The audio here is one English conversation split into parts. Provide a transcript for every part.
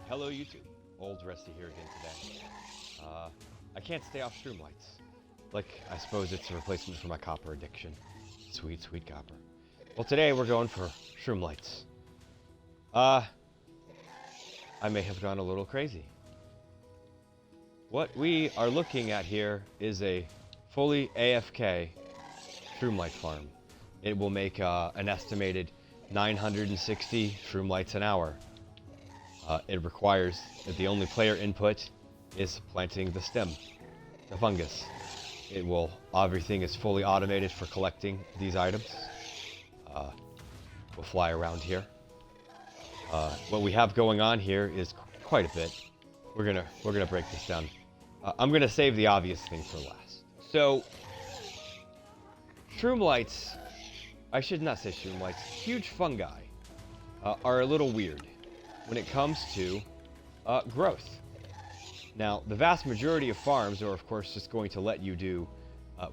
Hello YouTube, Old Rusty here again today. I can't stay off Shroomlights. Like, I suppose it's a replacement for my copper addiction. Sweet, sweet copper. Well, today we're going for Shroomlights. I may have gone a little crazy. What we are looking at here is a fully AFK Shroomlight farm. It will make an estimated 960 Shroomlights an hour. It requires that the only player input is planting the stem, the fungus. Everything is fully automated for collecting these items. We'll fly around here. What we have going on here is quite a bit. We're gonna break this down. I'm gonna save the obvious thing for last. So, Shroomlights, I should not say Shroomlights, huge fungi are a little weird when it comes to growth. Now, the vast majority of farms are, of course, just going to let you do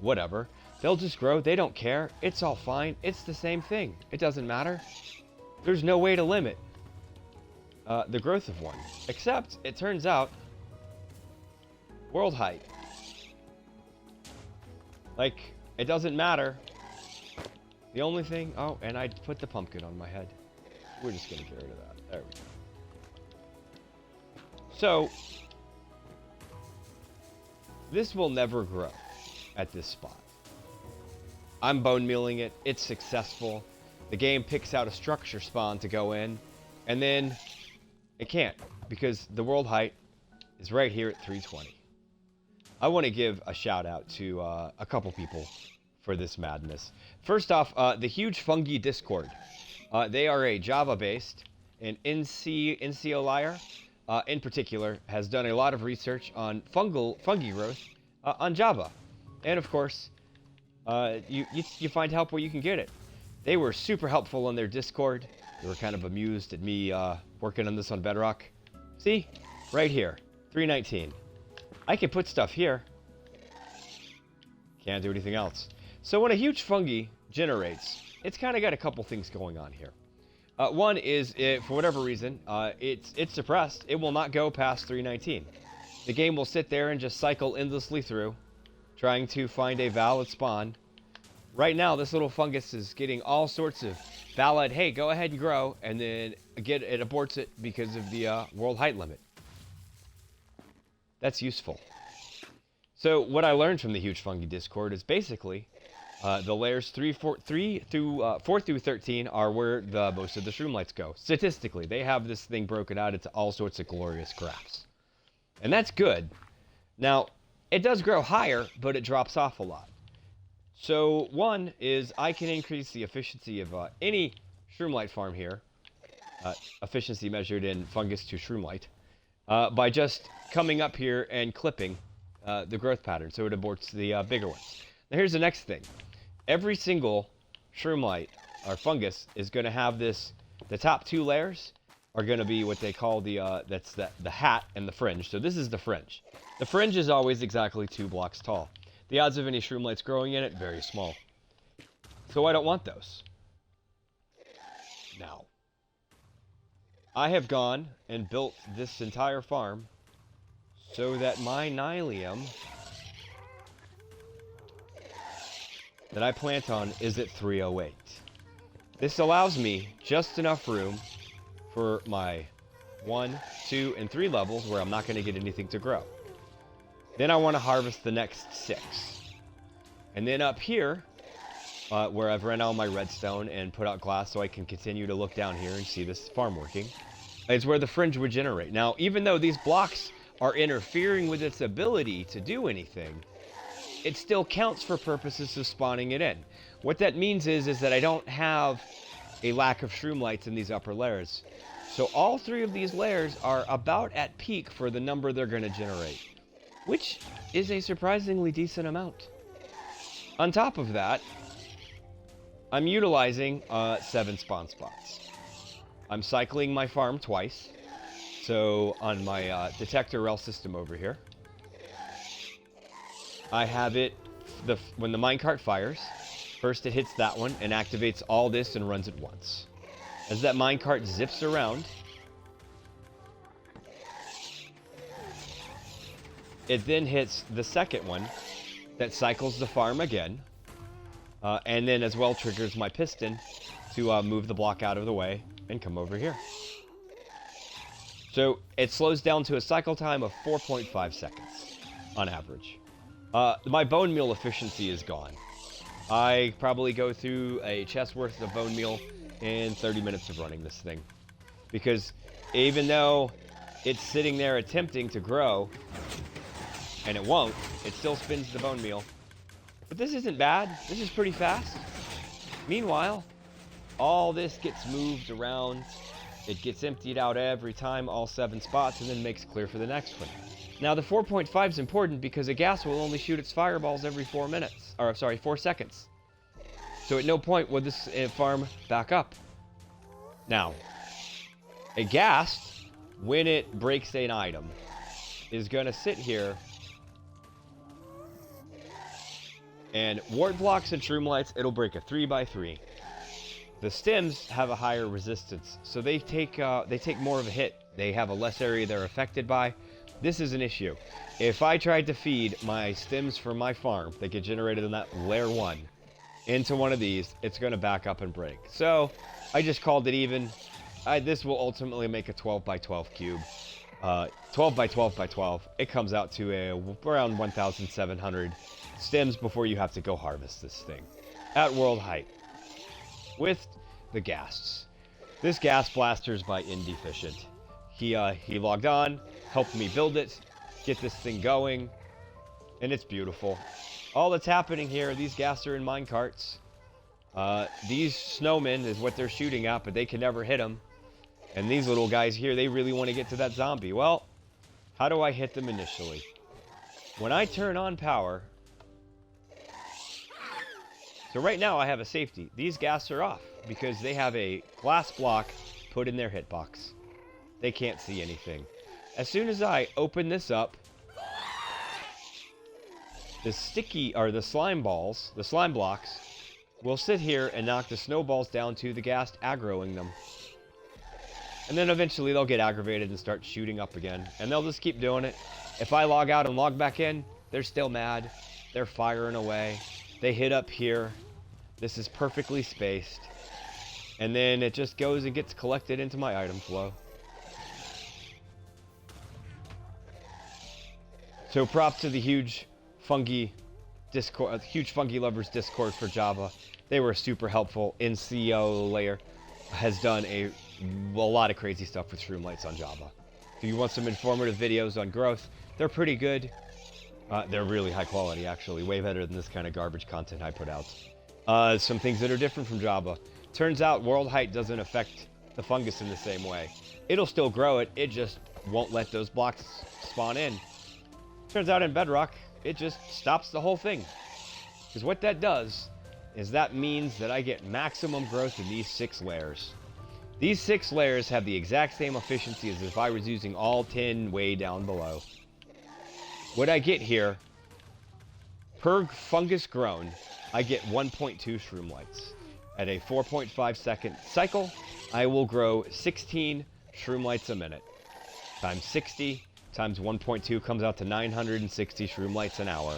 whatever. They'll just grow. They don't care. It's all fine. It's the same thing. It doesn't matter. There's no way to limit the growth of one. Except, it turns out, world height. Like, it doesn't matter. The only thing... Oh, and I put the pumpkin on my head. We're just going to get rid of that. There we go. So, this will never grow at this spot. I'm bone mealing it. It's successful. The game picks out a structure spawn to go in, and then it can't because the world height is right here at 320. I want to give a shout out to a couple people for this madness. First off, the Huge Fungi Discord. They are a Java-based and NCOlier. In particular, has done a lot of research on fungi growth on Java. And of course, you find help where you can get it. They were super helpful on their Discord. They were kind of amused at me working on this on Bedrock. See? Right here. 319. I can put stuff here. Can't do anything else. So when a huge fungi generates, it's kind of got a couple things going on here. One is, for whatever reason, it's suppressed. It will not go past 319. The game will sit there and just cycle endlessly through, trying to find a valid spawn. Right now, this little fungus is getting all sorts of valid, hey, go ahead and grow, and then it aborts it because of the world height limit. That's useful. So what I learned from the Huge Fungi Discord is basically... the layers 4 through 13 are where most of the Shroomlights go. Statistically, they have this thing broken out into all sorts of glorious graphs. And that's good. Now, it does grow higher, but it drops off a lot. So, one is I can increase the efficiency of any Shroomlight farm here, efficiency measured in fungus to Shroomlight, by just coming up here and clipping the growth pattern, so it aborts the bigger ones. Now, here's the next thing. Every single Shroomlight or fungus is going to have this. The top two layers are going to be what they call the hat and the fringe. So this is the fringe. The fringe is always exactly 2 blocks tall. The odds of any Shroomlights growing in it, very small. So I don't want those. Now, I have gone and built this entire farm so that my Nylium that I plant on is at 308. This allows me just enough room for my 1, 2, and 3 levels where I'm not going to get anything to grow. Then I want to harvest the next 6. And then up here, where I've run all my redstone and put out glass so I can continue to look down here and see this farm working, is where the fringe would generate. Now, even though these blocks are interfering with its ability to do anything, it still counts for purposes of spawning it in. What that means is that I don't have a lack of Shroomlights in these upper layers. So all 3 of these layers are about at peak for the number they're going to generate, which is a surprisingly decent amount. On top of that, I'm utilizing 7 spawn spots. I'm cycling my farm twice. So on my detector rel system over here, I have it, when the minecart fires, first it hits that one and activates all this and runs it once. As that minecart zips around, It then hits the second one that cycles the farm again. And then as well triggers my piston to move the block out of the way and come over here. So it slows down to a cycle time of 4.5 seconds on average. My bone meal efficiency is gone. I probably go through a chest worth of bone meal in 30 minutes of running this thing. Because even though it's sitting there attempting to grow, and it won't, it still spins the bone meal. But this isn't bad. This is pretty fast. Meanwhile, all this gets moved around. It gets emptied out every time, all 7 spots, and then makes clear for the next one. Now, the 4.5 is important because a ghast will only shoot its fireballs every 4 minutes. Or, sorry, 4 seconds. So at no point would this farm back up. Now, a ghast, when it breaks an item, is going to sit here. And wart blocks and shroomlights, it'll break a 3x3. The stems have a higher resistance, so they take more of a hit. They have a less area they're affected by. This is an issue. If I tried to feed my stems from my farm that get generated in that layer 1 into one of these, it's going to back up and break. So I just called it even. This will ultimately make a 12x12 cube. 12x12x12. It comes out to around 1,700 stems before you have to go harvest this thing at world height with the ghasts. This ghast blaster is by Indeficient. He logged on, helped me build it, get this thing going, and it's beautiful. All that's happening here, these ghasts are in minecarts. These snowmen is what they're shooting at, but they can never hit them. And these little guys here, they really want to get to that zombie. Well, how do I hit them initially? When I turn on power. So right now I have a safety. These ghasts are off because they have a glass block put in their hitbox. They can't see anything. As soon as I open this up, the slime balls, the slime blocks, will sit here and knock the snowballs down to the ghast, aggroing them. And then eventually they'll get aggravated and start shooting up again. And they'll just keep doing it. If I log out and log back in, they're still mad. They're firing away. They hit up here. This is perfectly spaced. And then it just goes and gets collected into my item flow. So props to the huge fungi Discord, huge fungi lovers Discord for Java. They were super helpful. NCO layer has done a lot of crazy stuff with Shroomlights on Java. If you want some informative videos on growth, they're pretty good. They're really high quality, actually. Way better than this kind of garbage content I put out. Some things that are different from Java. Turns out world height doesn't affect the fungus in the same way. It'll still grow it. It just won't let those blocks spawn in. Turns out in Bedrock, it just stops the whole thing. Because what that does is that means that I get maximum growth in these 6 layers. These 6 layers have the exact same efficiency as if I was using all 10 way down below. What I get here, per fungus grown, I get 1.2 shroomlights. At a 4.5 second cycle, I will grow 16 shroomlights a minute. Times 60 times 1.2 comes out to 960 shroomlights an hour.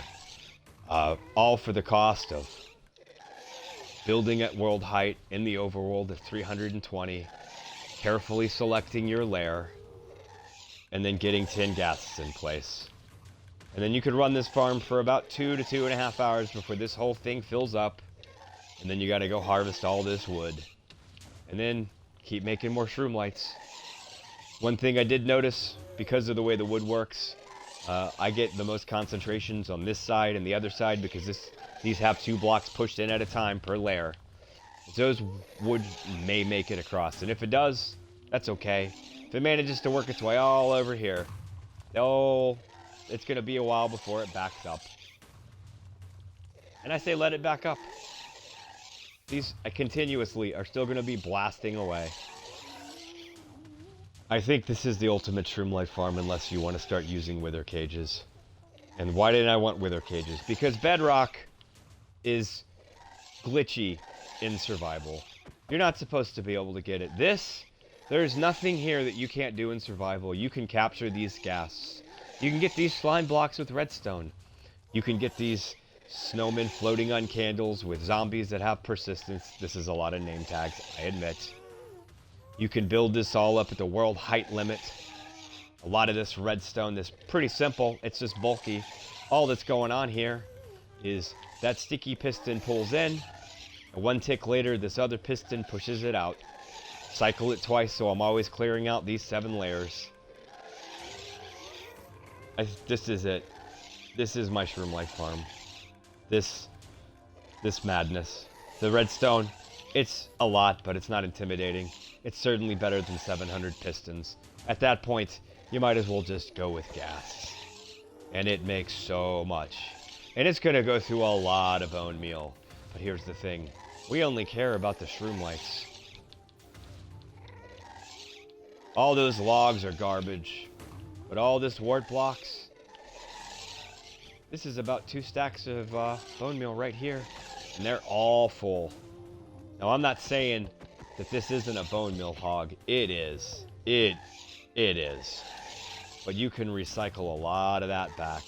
All for the cost of building at world height in the overworld of 320, carefully selecting your lair, and then getting 10 ghasts in place. And then you could run this farm for about 2 to 2.5 hours before this whole thing fills up. And then you gotta go harvest all this wood. And then keep making more shroomlights. One thing I did notice, because of the way the wood works, I get the most concentrations on this side and the other side because these have 2 blocks pushed in at a time per layer. Those wood may make it across. And if it does, that's okay. If it manages to work its way all over here, it's going to be a while before it backs up. And I say let it back up. These continuously are still going to be blasting away. I think this is the ultimate Shroomlight farm unless you want to start using wither cages. And why didn't I want wither cages? Because Bedrock is glitchy in survival. You're not supposed to be able to get it. There's nothing here that you can't do in survival. You can capture these ghasts. You can get these slime blocks with redstone. You can get these snowmen floating on candles with zombies that have persistence. This is a lot of name tags, I admit. You can build this all up at the world height limit. A lot of this redstone is pretty simple. It's just bulky. All that's going on here is that sticky piston pulls in, and one tick later, this other piston pushes it out. Cycle it twice, so I'm always clearing out these 7 layers. This is it. This is my Shroomlight farm. This madness. The redstone, it's a lot, but it's not intimidating. It's certainly better than 700 pistons. At that point, you might as well just go with ghasts. And it makes so much. And it's gonna go through a lot of bone meal. But here's the thing. We only care about the Shroomlights. All those logs are garbage. But all this wart blocks, this is about 2 stacks of bone meal right here. And they're all full. Now, I'm not saying that this isn't a bone meal hog. It is. It is. But you can recycle a lot of that back.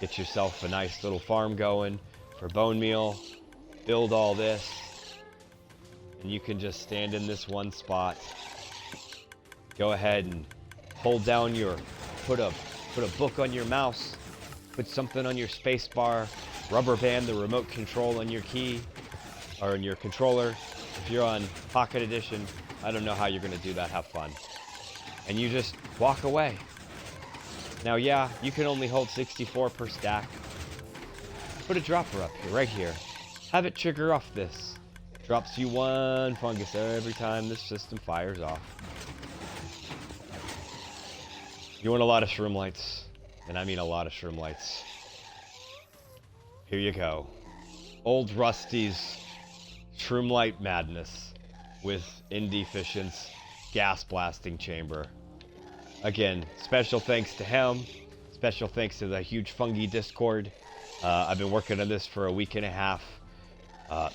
Get yourself a nice little farm going for bone meal. Build all this. And you can just stand in this one spot. Go ahead and hold down your, put a book on your mouse, put something on your space bar, rubber band the remote control on your key, or on your controller. If you're on Pocket Edition, I don't know how you're gonna do that, have fun. And you just walk away. Now yeah, you can only hold 64 per stack. Put a dropper up here, right here. Have it trigger off this. Drops you 1 fungus every time this system fires off. You want a lot of Shroomlights, and I mean a lot of Shroomlights. Here you go. Old Rusty's Shroomlight madness with Indeficient's gas blasting chamber. Again, special thanks to him. Special thanks to the huge fungi Discord. I've been working on this for a week and a half.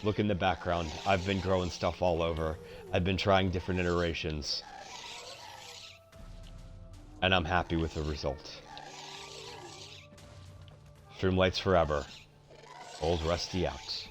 Look in the background. I've been growing stuff all over. I've been trying different iterations. And I'm happy with the result. Shroomlights forever. Old Rusty out.